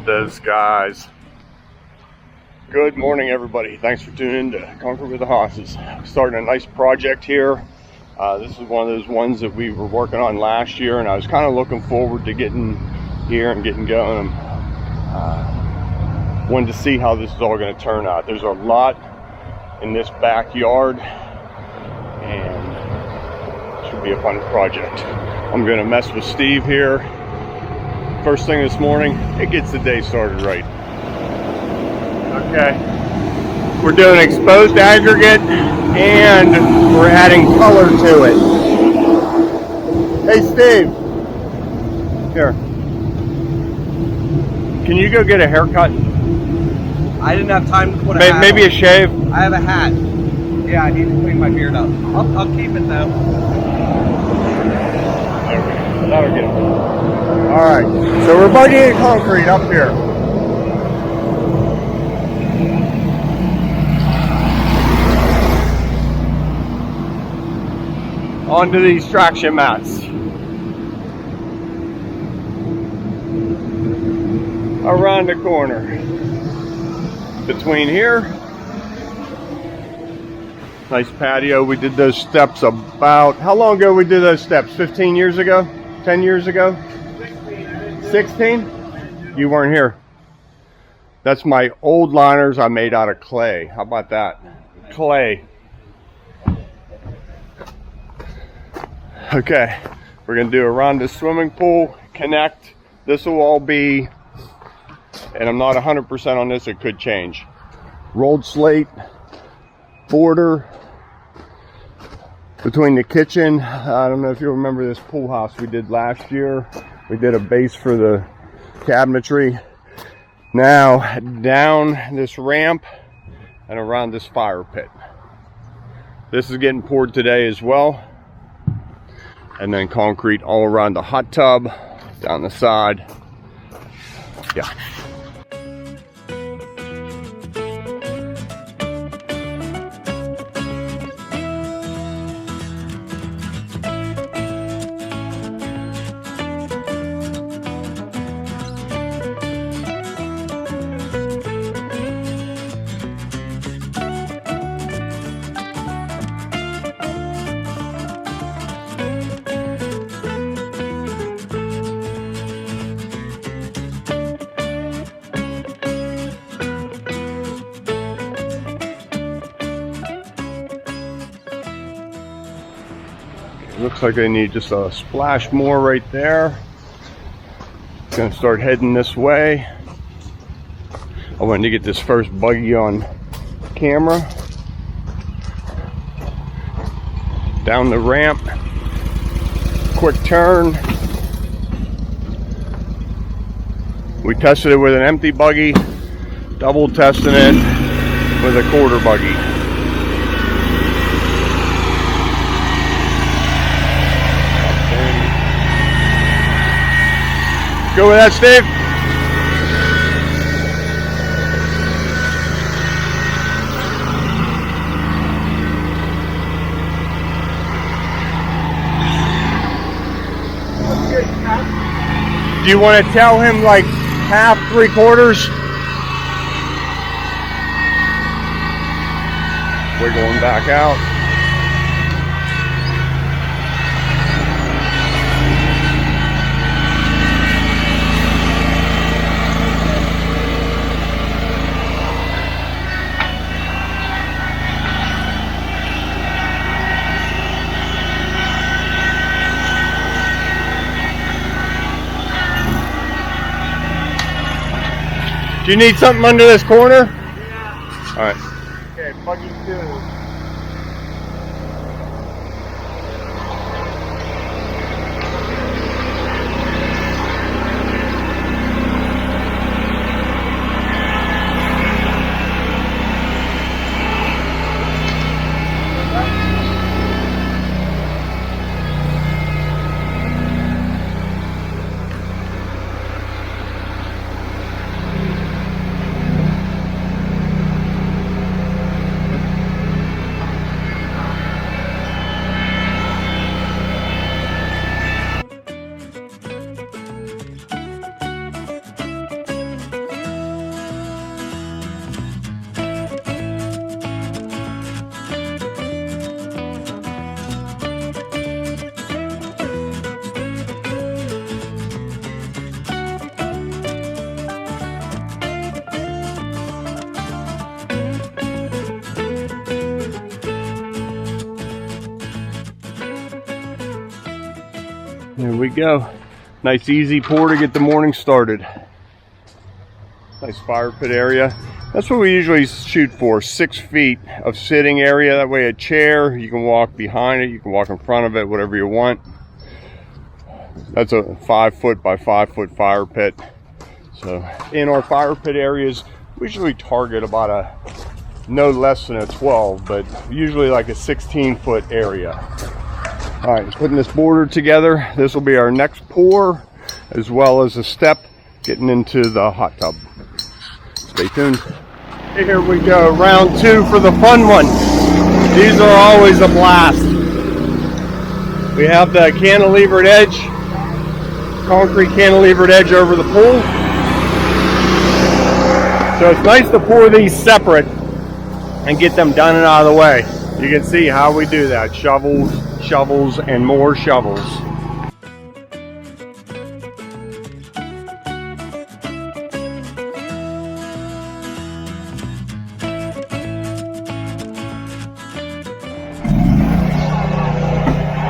those guys. Good morning, everybody. Thanks for tuning in to Conquer with the Hosses. Starting a nice project here. This is one of those ones that we were working on last year, and I was kind of looking forward to getting here and getting going. Wanted to see how this is all going to turn out. There's a lot in this backyard, and it should be a fun project. I'm going to mess with Steve here. First thing this morning, it gets the day started right. Okay, we're doing exposed aggregate and we're adding color to it. Hey Steve, here. Can you go get a haircut? I didn't have time to put a hat Maybe on. a shave? I have a hat. Yeah, I need to clean my beard up. I'll keep it though. Okay, that'll get it. Alright, so we're bugging concrete up here. Onto these traction mats. Around the corner. Between here. Nice patio. We did those steps about, how long ago we did those steps? 15 years ago? 10 years ago? 16? You weren't here. That's my old liners I made out of clay. How about that? Clay. Okay, we're gonna do around the swimming pool, connect. This will all be, and I'm not 100% on this, it could change. Rolled slate, border between the kitchen. I don't know if you remember this pool house we did last year. We did a base for the cabinetry. Now, down this ramp and around this fire pit. This is getting poured today as well. And then concrete all around the hot tub, down the side. Yeah. Looks like I need just a splash more right there. It's gonna start heading this way. I wanted to get this first buggy on camera. Down the ramp, quick turn. We tested it with an empty buggy, double testing it with a quarter buggy. Go with that, Steve. Do you want to tell him like half, 3/4? We're going back out. Do you need something under this corner? Yeah. All right. Okay, buggy 2. There we go. Nice easy pour to get the morning started. Nice fire pit area. That's what we usually shoot for, 6 feet of sitting area. That way a chair, you can walk behind it, you can walk in front of it, whatever you want. That's a 5 foot by 5 foot fire pit. So in our fire pit areas, we usually target about no less than a 12, but usually like a 16 foot area. All right, putting this border together. This will be our next pour, as well as a step getting into the hot tub. Stay tuned. Here we go, round 2 for the fun one. These are always a blast. We have the cantilevered edge, concrete cantilevered edge over the pool. So it's nice to pour these separate and get them done and out of the way. You can see how we do that. Shovels, shovels, and more shovels.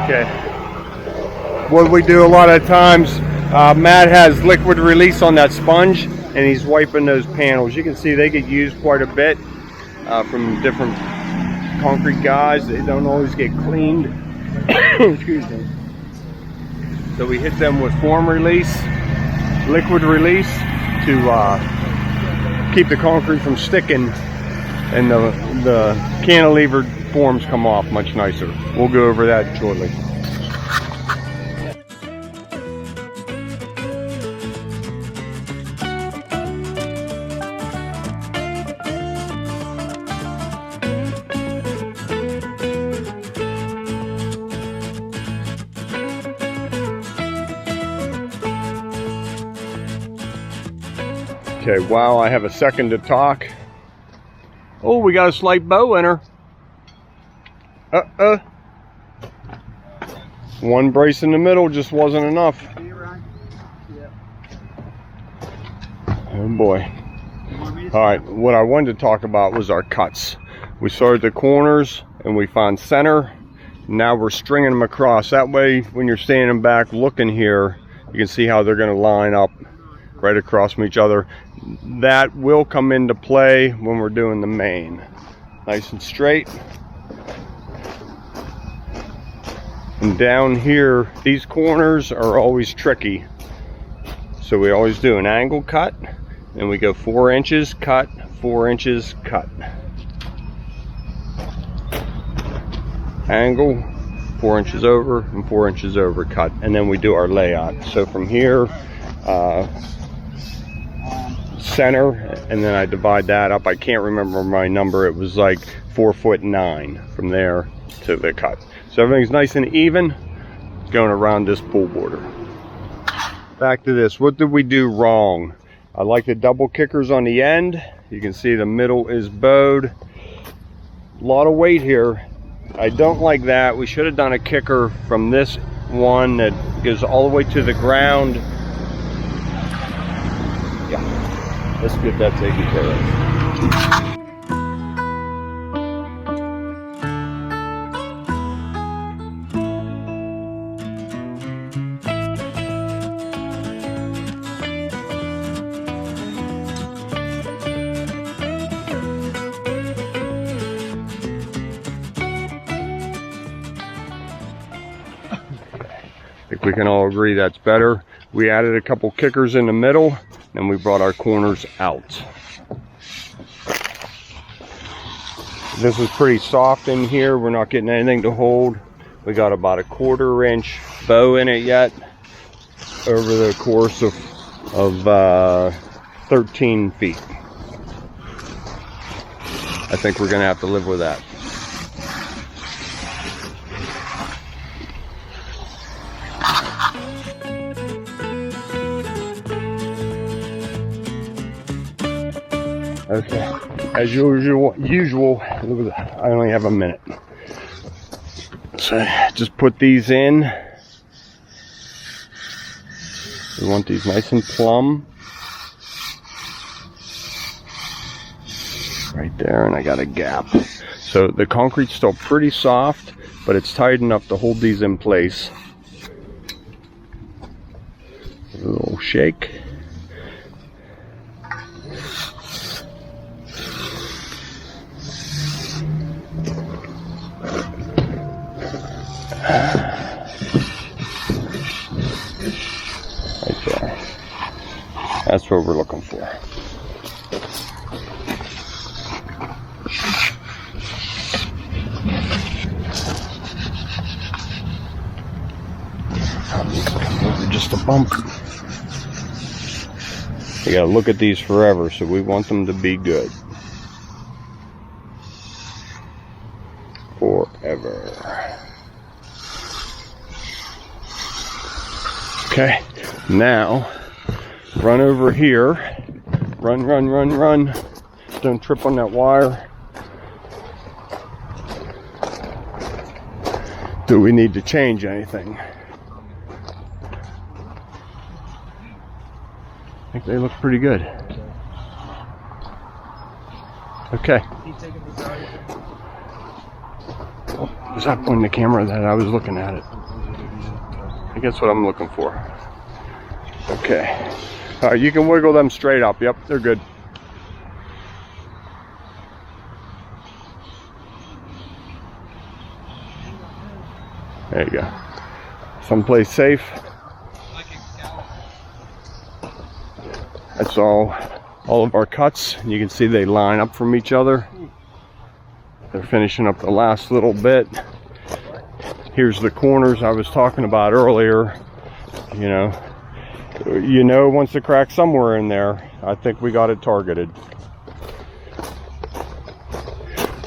Okay. What we do a lot of times, Matt has liquid release on that sponge, and he's wiping those panels. You can see they get used quite a bit from different concrete guys. They don't always get cleaned. Excuse me. So we hit them with form release, liquid release, to keep the concrete from sticking, and the cantilevered forms come off much nicer. We'll go over that shortly. Okay, wow, I have a second to talk. Oh, we got a slight bow in her. One brace in the middle just wasn't enough. Oh boy. All right, what I wanted to talk about was our cuts. We started the corners and we found center. Now we're stringing them across. That way, when you're standing back looking here, you can see how they're gonna line up right across from each other. That will come into play when we're doing the main. Nice and straight. And down here, these corners are always tricky. So we always do an angle cut, and we go 4 inches, cut, 4 inches, cut. Angle, 4 inches over, and 4 inches over, cut. And then we do our layout. So from here, center, and then I divide that up. I can't remember my number. It was like 4'9" from there to the cut. So everything's nice and even going around this pool border. Back to this. What did we do wrong? I like the double kickers on the end. You can see the middle is bowed. A lot of weight here. I don't like that. We should have done a kicker from this one that goes all the way to the ground. Yeah, let's get that taken care of. I think we can all agree that's better. We added a couple kickers in the middle, and we brought our corners out. This is pretty soft in here. We're not getting anything to hold. We got about a 1/4 inch bow in it yet over the course of 13 feet. I think we're gonna have to live with that. Okay, as usual, I only have a minute. So just put these in. We want these nice and plumb. Right there, and I got a gap. So the concrete's still pretty soft, but it's tight enough to hold these in place. A little shake. Right there. That's what we're looking for. Just a bump. You gotta look at these forever, so we want them to be good. Forever. Okay, now run over here. Run, run, run, run. Don't trip on that wire. Do we need to change anything? I think they look pretty good. Okay. Oh, was that on the camera that I was looking at it? I guess what I'm looking for. Okay. All right, you can wiggle them straight up. Yep, they're good. There you go. Someplace safe. That's all of our cuts. You can see they line up from each other. They're finishing up the last little bit. Here's the corners I was talking about earlier. You know once the crack's somewhere in there. I think we got it targeted.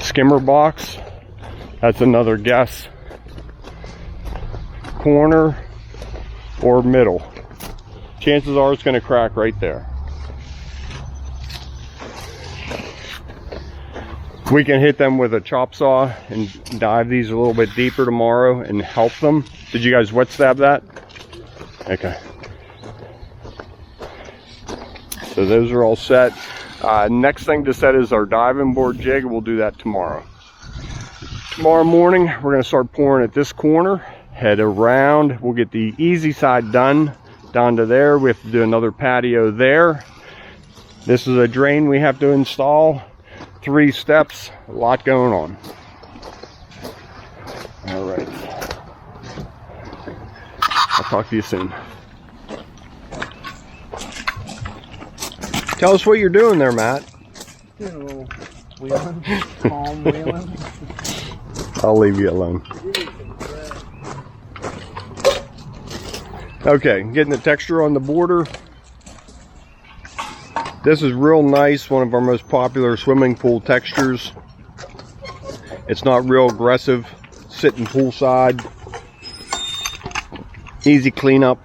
Skimmer box. That's another guess. Corner or middle. Chances are it's going to crack right there. We can hit them with a chop saw and dive these a little bit deeper tomorrow and help them. Did you guys wet stab that? Okay. So those are all set. Next thing to set is our diving board jig. We'll do that tomorrow. Tomorrow morning, we're going to start pouring at this corner. Head around. We'll get the easy side done. Down to there. We have to do another patio there. This is a drain we have to install. 3 steps, a lot going on. All right. I'll talk to you soon. Tell us what you're doing there, Matt. Doing a little wheeling, calm wheeling. I'll leave you alone. Okay, getting the texture on the border. This is real nice, one of our most popular swimming pool textures. It's not real aggressive, sitting poolside. Easy cleanup.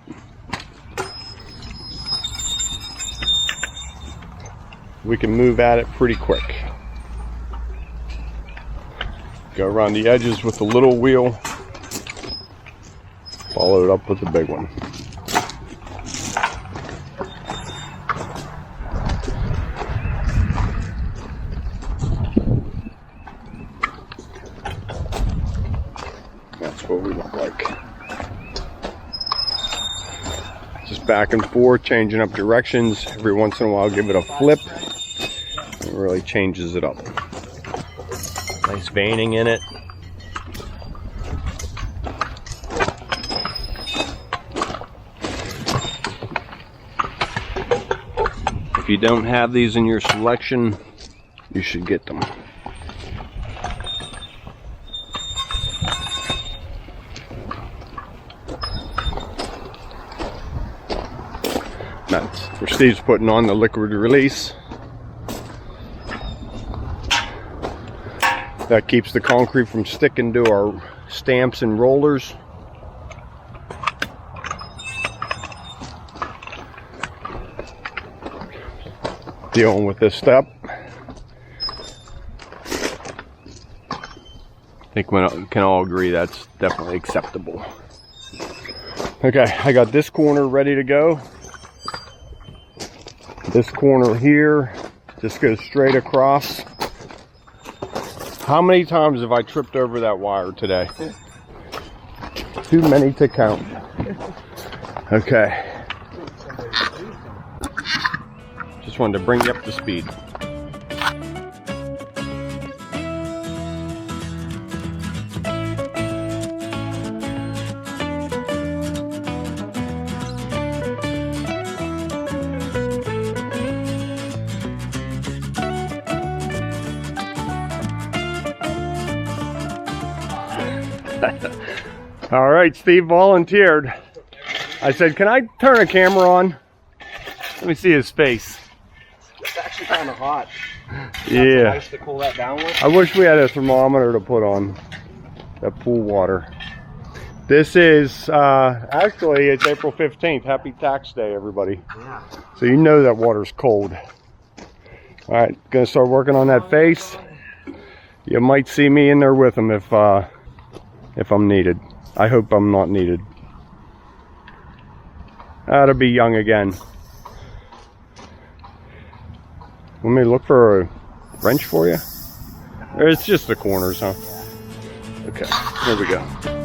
We can move at it pretty quick. Go around the edges with the little wheel. Follow it up with the big one. That's what we look like. Just back and forth, changing up directions. Every once in a while, give it a flip. It really changes it up. Nice veining in it. If you don't have these in your selection, you should get them. That's where Steve's putting on the liquid release. That keeps the concrete from sticking to our stamps and rollers. Dealing with this step. I think we can all agree that's definitely acceptable. Okay, I got this corner ready to go. This corner here just goes straight across. How many times have I tripped over that wire today? Too many to count. Okay. one to bring you up to speed. All right, Steve volunteered. I said, can I turn a camera on? Let me see his face. It's actually kind of hot. Yeah. Nice to cool that down with. I wish we had a thermometer to put on that pool water. This is, actually, it's April 15th. Happy tax day, everybody. Yeah. So you know that water's cold. All right, gonna start working on that face. You might see me in there with him if I'm needed. I hope I'm not needed. That'll be young again. Want me to look for a wrench for you? Or it's just the corners, huh? Okay, here we go.